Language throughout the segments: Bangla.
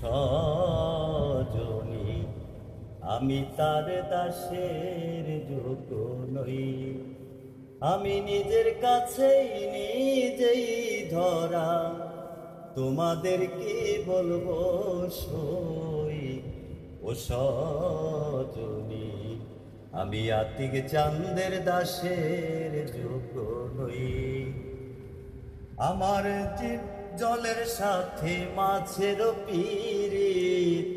সজনী আমি তার দাসের যোগ্য নই। আমি নিজের কাছেই নিজেই ধরা, তোমাদের কি বলবো সই। ও সজনী আমি আতিক চাঁদের দাসের যোগ্য নই। আমার জীব জলের সাথে মাছের পীড়িত,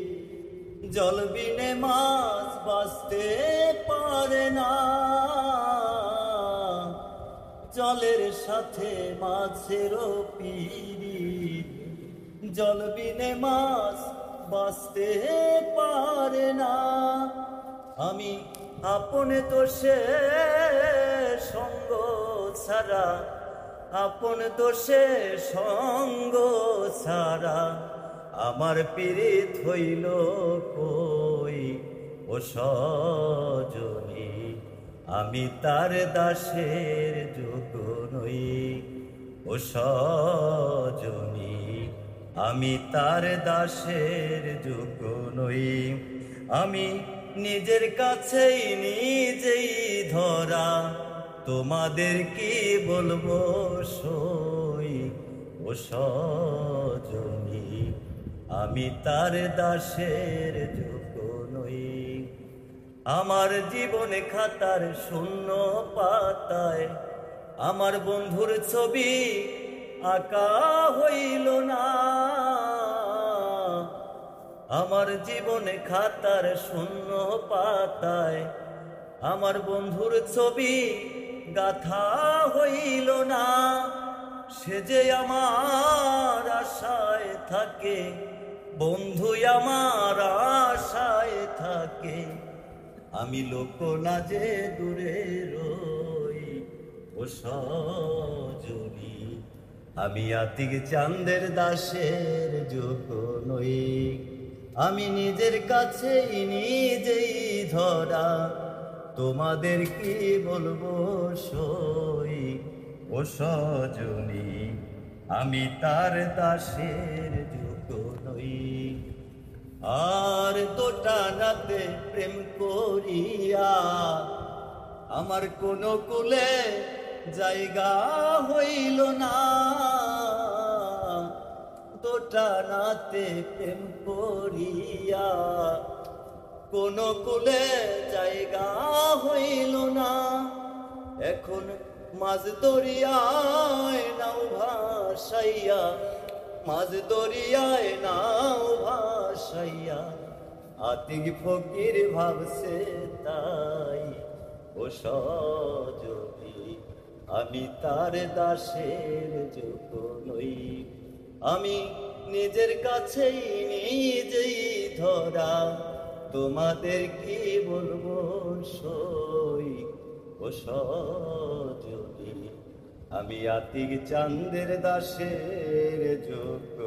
জল বিনে মাছ বাঁচতে পারে না। জলের সাথে মাছের পীড়িত, জল বিনে মাছ বাঁচতে পারে না। আমি আপনে দোষে সঙ্গ ছাড়া, আপন দোষে সঙ্গ ছাড়া আমার পীড়িত হইল কই। ও সজনী আমি তার দাসের যোগ্য নই। ও সজনী আমি তার দাসের যোগ্য নই। আমি নিজের কাছেই নিজেই ধরা, তোমাদের কি বলবো সই। ও সজনী আমি তার দাসের যোগ্য নই। আমার জীবনে খাতার শূন্য পাতায় আমার বন্ধুর ছবি আঁকা হইল না। আমার জীবনে খাতার শূন্য পাতায় আমার বন্ধুর ছবি গাথা হইল না। সে যে আমার আশায় থাকে, বন্ধু আমার আশায় থাকে, আমি লোক না যে দূরে রই। ও সজনী আমি আতিক চাঁদের দাসের যোগ্য নই। আমি নিজের কাছেই নিজেই ধরা, তোমাদের কি বলবো সই। ও সজনী আমি তার দাসের যোগ্য নই। আর দোটানাতে প্রেম করিয়া আমার কোনো কুলে জায়গা হইল না। দোটানাতে প্রেম করিয়া কোনো কুলে জায়গা হইল না। এখন মাঝ দরিয়ায় নাও ভাসাইয়া, মাঝ দরিয়ায় নাও ভাসাইয়া আতিক ফকির ভাবছে তাই। ও সজনী আমি তার দাসের যোগ্য নই। আমি নিজের কাছেই নিজেই ধরা, তোমাদের কি বলবো সই। ও সজনী আমি আতিক চাঁদের দাসের যোগ্য